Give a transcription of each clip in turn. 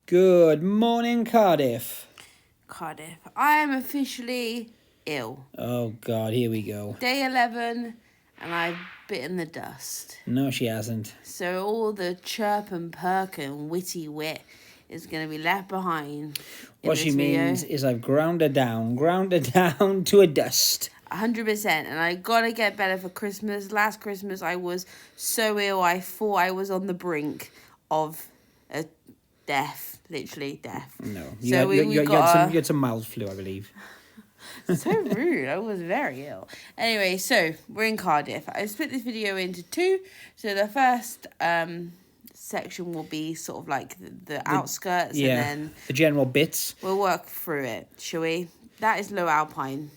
Good morning, Cardiff. Cardiff. I am officially ill. Oh, God, here we go. Day 11, and I've bitten the dust. No, she hasn't. So all the chirp and perk and witty wit is going to be left behind. What she means is I've ground her down to a dust. 100%. And I got to get better for Christmas. Last Christmas, I was so ill, I thought I was on the brink of a death. Literally death. No. You had some mild flu, I believe. So rude. I was very ill. Anyway, so we're in Cardiff. I split this video into two. So the first section will be sort of like the outskirts, and then the general bits. We'll work through it, shall we? That is Low Alpine.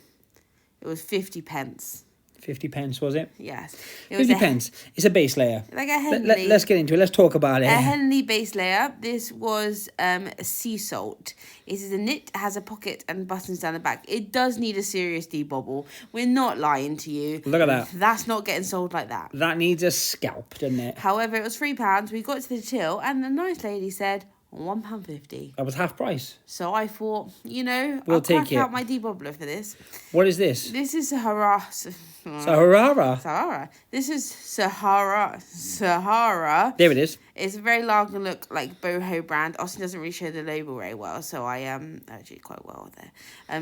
It was 50 pence. 50 pence, was it? Yes. It was 50 pence. It's a base layer. Like a Henley. Let's get into it. Let's talk about it. A Henley base layer. This was sea salt. It is a knit, has a pocket and buttons down the back. It does need a serious debobble. We're not lying to you. Look at that. That's not getting sold like that. That needs a scalp, doesn't it? However, it was £3. We got to the till and the nice lady said, £1.50. That was half price. So I thought, we'll I'll crack take it. out my debobbler for this. What is this? This is Sahara. Sahara. This is Sahara. There it is. It's a very large look like boho brand. Austin doesn't really show the label very well, so I actually quite well there.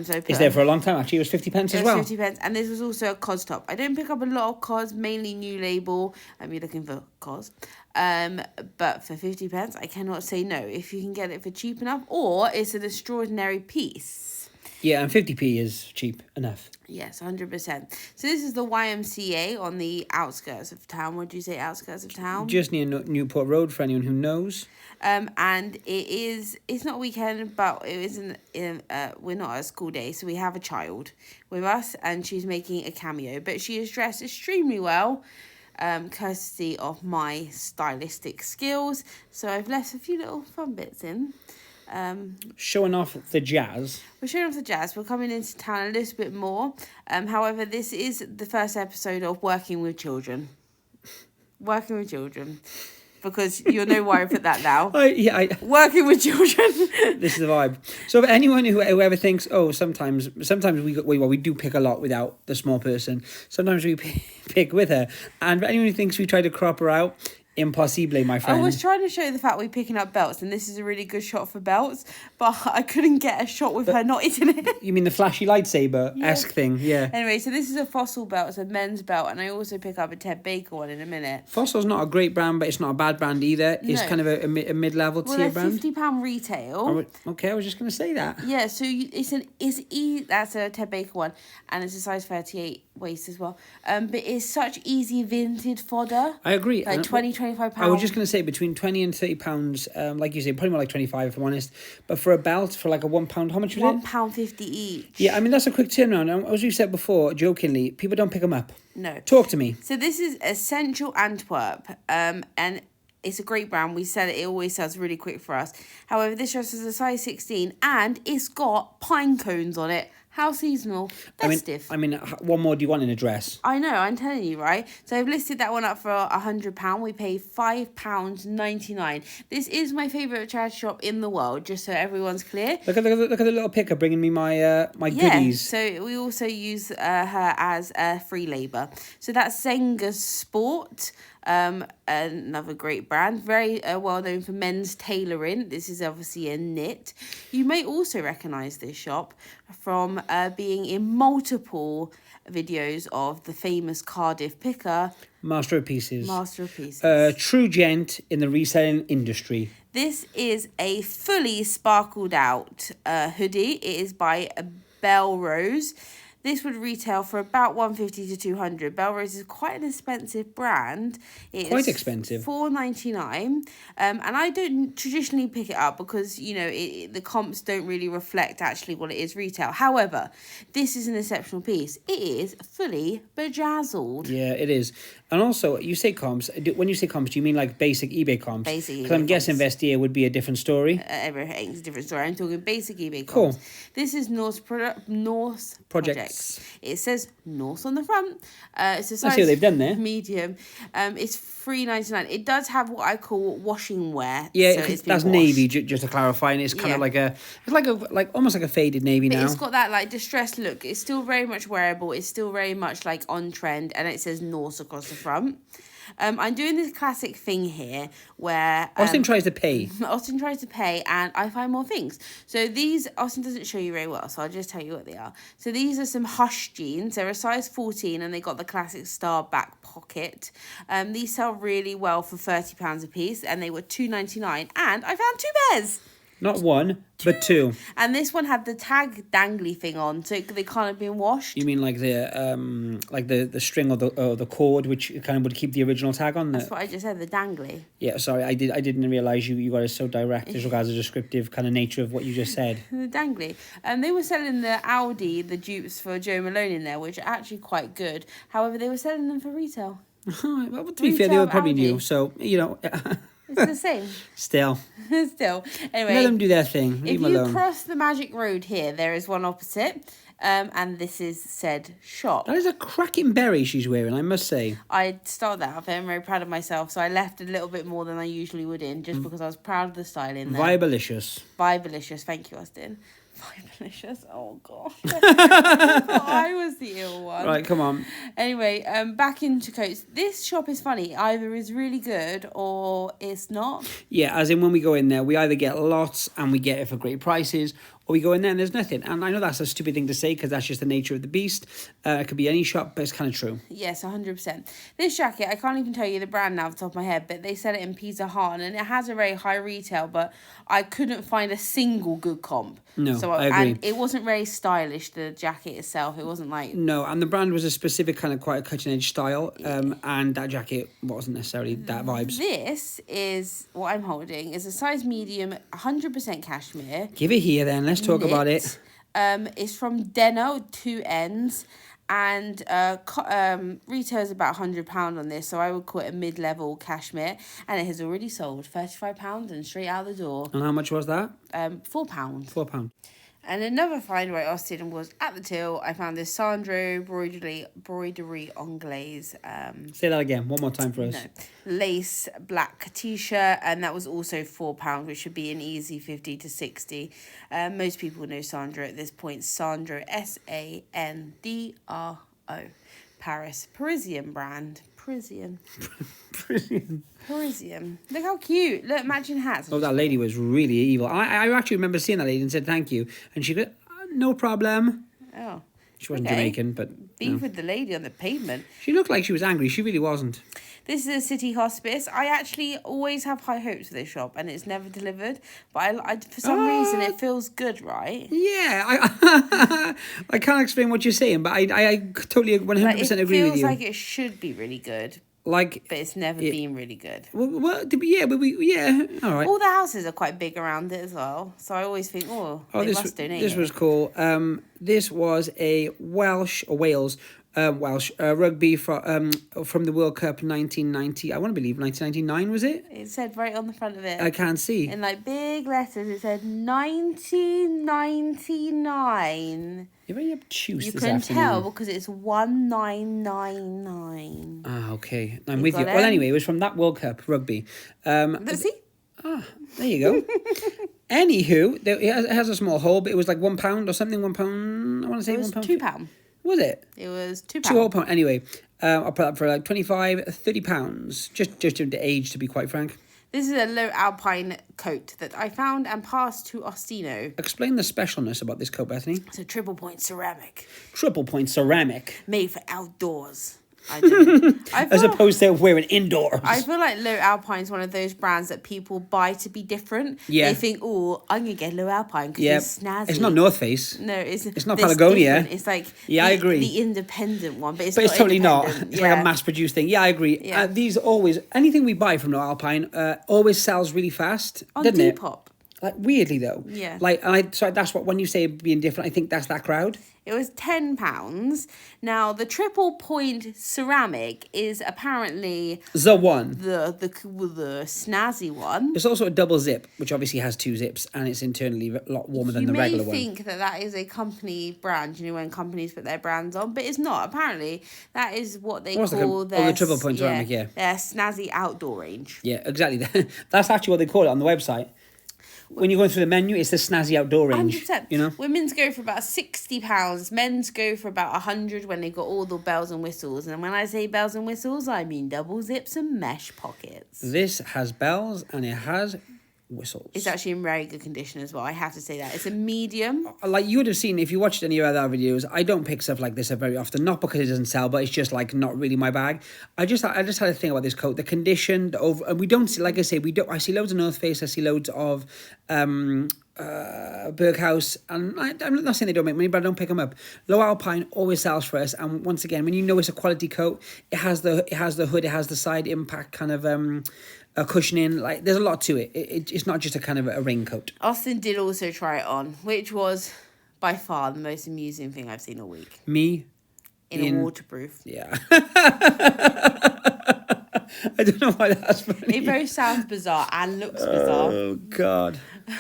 So it's there for a long time. Actually, it was 50 pence as well. 50 pence, and this was also a COS top. I don't pick up a lot of COS, mainly new label. You're looking for COS. But for 50 pence, I cannot say no. If you can get it for cheap enough, or it's an extraordinary piece. Yeah, and 50p is cheap enough. Yes, 100%. So this is the YMCA on the outskirts of town. Would you say outskirts of town? Just near Newport Road, for anyone who knows. And it's not a weekend, but it isn't. We're not at a school day, so we have a child with us, and she's making a cameo. But she is dressed extremely well, courtesy of my stylistic skills. So I've left a few little fun bits in. Showing off the jazz. We're showing off the jazz. We're coming into town a little bit more. However, this is the first episode of Working with Children. Working with children. Because you'll know why I put that now. Working with children. This is the vibe. So for anyone who ever thinks, sometimes we do pick a lot without the small person. Sometimes we pick with her. And for anyone who thinks we try to crop her out, impossible, my friend. I was trying to show the fact we're picking up belts, and this is a really good shot for belts, but I couldn't get a shot with her not hitting it. You mean the flashy lightsaber-esque thing? Yeah. Anyway, so this is a Fossil belt. It's a men's belt, and I also pick up a Ted Baker one in a minute. Fossil's not a great brand, but it's not a bad brand either. It's kind of a mid-level tier brand. £50 retail. Okay, I was just going to say that. Yeah, so that's a Ted Baker one, and it's a size 38 waist as well. But it's such easy vintage fodder. I agree. Like £20-25. I was just going to say between £20 and £30, like you say, probably more like 25 if I'm honest. But for a belt, for like a £1, how much was it? £1.50 each. Yeah, I mean, that's a quick turnaround. And as we said before, jokingly, people don't pick them up. No. Talk to me. So this is Essential Antwerp, and it's a great brand. We sell it. It always sells really quick for us. However, this dress is a size 16, and it's got pine cones on it. How seasonal. Festive. I mean, what more do you want in a dress? I know, I'm telling you, right? So I've listed that one up for £100. We pay £5.99. This is my favourite charity shop in the world, just so everyone's clear. Look at the little picker bringing me my goodies. So we also use her as free labour. So that's Zenga Sport. Another great brand, very well known for men's tailoring. This is obviously a knit. You may also recognise this shop from being in multiple videos of the famous Cardiff picker, Master of Pieces. True gent in the reselling industry. This is a fully sparkled out hoodie. It is by Belrose. This would retail for about $150 to $200. Belrose is quite an expensive brand. Quite expensive. $4.99. And I don't traditionally pick it up because, the comps don't really reflect actually what it is retail. However, this is an exceptional piece. It is fully bejazzled. Yeah, it is. And also, you say comps. When you say comps, do you mean like basic eBay comps? Basic eBay Because I'm guessing Vestiaire would be a different story. Everything's a different story. I'm talking basic eBay comps. Cool. This is Norse Project. Yes. It says Norse on the front. It's a size I see what they've done there. medium. It's $3.99. It does have what I call washing wear. Yeah, so it's been that's washed. navy. Just to clarify, and it's kind of like almost like a faded navy But now. it's got that like distressed look. It's still very much wearable. It's still very much like on trend, and it says Norse across the front. I'm doing this classic thing here where Austin tries to pay. Austin tries to pay, and I find more things. So these, Austin doesn't show you very well, so I'll just tell you what they are. So these are some Hush jeans. They're a size 14, and they got the classic star back pocket. These sell really well for £30 a piece, and they were $2.99. And I found 2 pairs. Not one, but 2. And this one had the tag dangly thing on, so they can't have been washed. You mean like the string or the cord, which kind of would keep the original tag on? That's what I just said, the dangly. Yeah, sorry, I didn't realise you got it so direct as regards the descriptive kind of nature of what you just said. The dangly. They were selling the Audi, the dupes for Joe Malone in there, which are actually quite good. However, they were selling them for retail. Well, to be fair, they were probably Audi. new, so, you know... It's the same. Still. Anyway. Let them do their thing. Leave If them you alone. cross the magic road here, there is one opposite. And this is said shop. That is a cracking berry she's wearing, I must say. I started that outfit. I'm very proud of myself. So I left a little bit more than I usually would in, just because I was proud of the styling there. Vibalicious. Vibalicious. Thank you, Austin. Vibalicious. Oh, gosh. I was the ill one. Right, come on. Anyway, back into coats. This shop is funny. Either is really good or it's not. Yeah, as in when we go in there, we either get lots and we get it for great prices, or we go in there and there's nothing. And I know that's a stupid thing to say because that's just the nature of the beast. It could be any shop, but it's kind of true. Yes, 100%. This jacket, I can't even tell you the brand now off the top of my head, but they sell it in Pizza Hut, and it has a very high retail, but I couldn't find a single good comp. No, so I agree. And it wasn't very stylish, the jacket itself. It wasn't like... No, and the brand was a specific kind of quite a cutting-edge style, and that jacket wasn't necessarily that vibes. This is, what I'm holding, is a size medium, 100% cashmere. Give it here then, let's talk about it. It's from Deno, 2 ends, and retail is about £100 on this, so I would call it a mid-level cashmere, and it has already sold £35 and straight out the door. And how much was that? £4. £4. And another find where Austin was at the till, I found this Sandro broidery anglaise. Say that again, one more time for us. No, lace black t-shirt, and that was also £4, which should be an easy 50 to 60. Most people know Sandro at this point. Sandro, Sandro, Paris, Parisian brand. Parisian. Look how cute. Look, matching hats. Oh, that lady was really evil. I actually remember seeing that lady and said thank you, and she goes, no problem. Oh. She wasn't Okay. Jamaican, but... Beef with the lady on the pavement. She looked like she was angry. She really wasn't. This is a city hospice. I actually always have high hopes for this shop, and it's never delivered. But I for some reason, it feels good, right? Yeah, I can't explain what you're saying, but I totally 100% agree with you. It feels like it should be really good, like, but it's never been really good. well, all right. All the houses are quite big around it as well, so I always think, they must donate. This was cool. This was a Wales rugby from the World Cup 1990. I want to believe 1999 was it? It said right on the front of it. I can't see. In like big letters, it said 1999. You're very obtuse You this can afternoon. tell because it's 1999. Ah, okay. I'm with you. got Well, it? anyway, it was from that World Cup rugby. Let's see. There you go. Anywho, it has a small hole, but it was like £1 or something. £1. I want to say It was £1. £2. Was it? It was £2. £2. Anyway, I'll put that for like £25, £30. Just the age, to be quite frank. This is a low alpine coat that I found and passed to Ostino. Explain the specialness about this coat, Bethany. It's a triple point ceramic, Triple point ceramic. made for outdoors. I don't know. As opposed to wearing indoors. I feel like Low Alpine is one of those brands that people buy to be different. Yeah. They think, oh, I'm going to get Low Alpine because it's snazzy. It's not North Face. No, it's not this Patagonia. different. It's like I agree. The independent one, but it's Totally not. independent. It's like a mass-produced thing. Yeah, I agree. Yeah. These always, anything we buy from Low Alpine always sells really fast, On doesn't it? Depop. Like, weirdly, though. Yeah. Like, so that's what, when you say being different, I think that's that crowd. It was £10. Now, the triple point ceramic is apparently The one. the snazzy one. It's also a double zip, which obviously has 2 zips, and it's internally a lot warmer than the regular one. You may think that is a company brand, when companies put their brands on, but it's not. Apparently, that is what they call the triple point ceramic, yeah. Their snazzy outdoor range. Yeah, exactly. That's actually what they call it on the website. When you're going through the menu, it's the snazzy outdoor range. 100%. Women's go for about £60. Men's go for about 100 when they got all the bells and whistles. And when I say bells and whistles, I mean double zips and mesh pockets. This has bells and it has whistles. It's actually in very good condition as well. I have to say that. It's a medium. Like you would have seen if you watched any of our other videos, I don't pick stuff like this up very often. Not because it doesn't sell, but it's just like not really my bag. I just had a thing about this coat. The condition, and we don't see, like I say, I see loads of North Face. I see loads of Berghaus, and I'm not saying they don't make money, but I don't pick them up. Low Alpine always sells for us, and once again, when you know it's a quality coat, it has the hood, it has the side impact kind of cushioning. Like, there's a lot to it. It's not just a kind of a raincoat. Austin did also try it on, which was by far the most amusing thing I've seen all week. Me in a waterproof. Yeah. I don't know why that's funny. It both sounds bizarre and looks bizarre. Oh, God.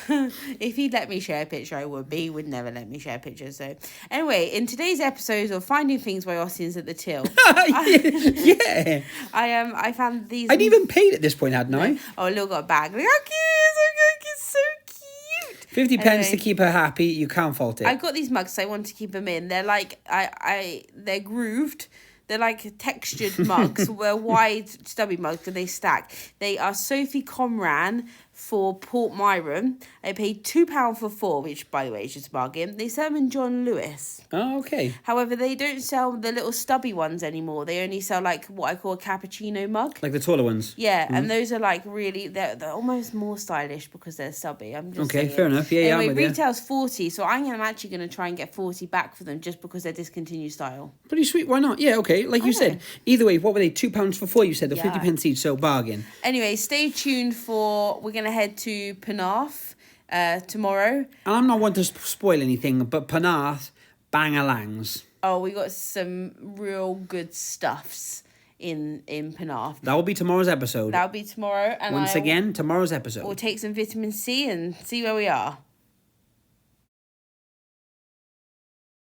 If he'd let me share a picture, I would, but he would never let me share pictures. So, anyway, in today's episode of Finding Things by Austin's at the Till, yeah, I found these. I'd even paid at this point, hadn't I? Oh, Lil got a bag. Look how cute! It's so cute. 50 pence to keep her happy. You can't fault it. I got these mugs, so I want to keep them in. They're like they're grooved. They're like textured mugs. They're wide, stubby mugs, and they stack. They are Sophie Comran for Port Myron. I paid £2 for 4, which, by the way, is just a bargain. They sell them in John Lewis. Oh, okay. However, they don't sell the little stubby ones anymore. They only sell like what I call a cappuccino mug. Like the taller ones? Yeah, and those are like really, they're almost more stylish because they're stubby. I'm just saying. Fair enough. Yeah, anyway, I'm with retail's 40, so I'm actually going to try and get 40 back for them just because they're discontinued style. Pretty sweet. Why not? Yeah, okay. Like you said, either way, what were they? £2 for 4, you said? The 50 pence each, so bargain. Anyway, stay tuned we're going to head to Penarth tomorrow. And I'm not one to spoil anything, but Penarth, bang-a-langs. Oh, we got some real good stuffs in Penarth. That will be tomorrow's episode. That'll be tomorrow. And Once again, tomorrow's episode. We'll take some vitamin C and see where we are.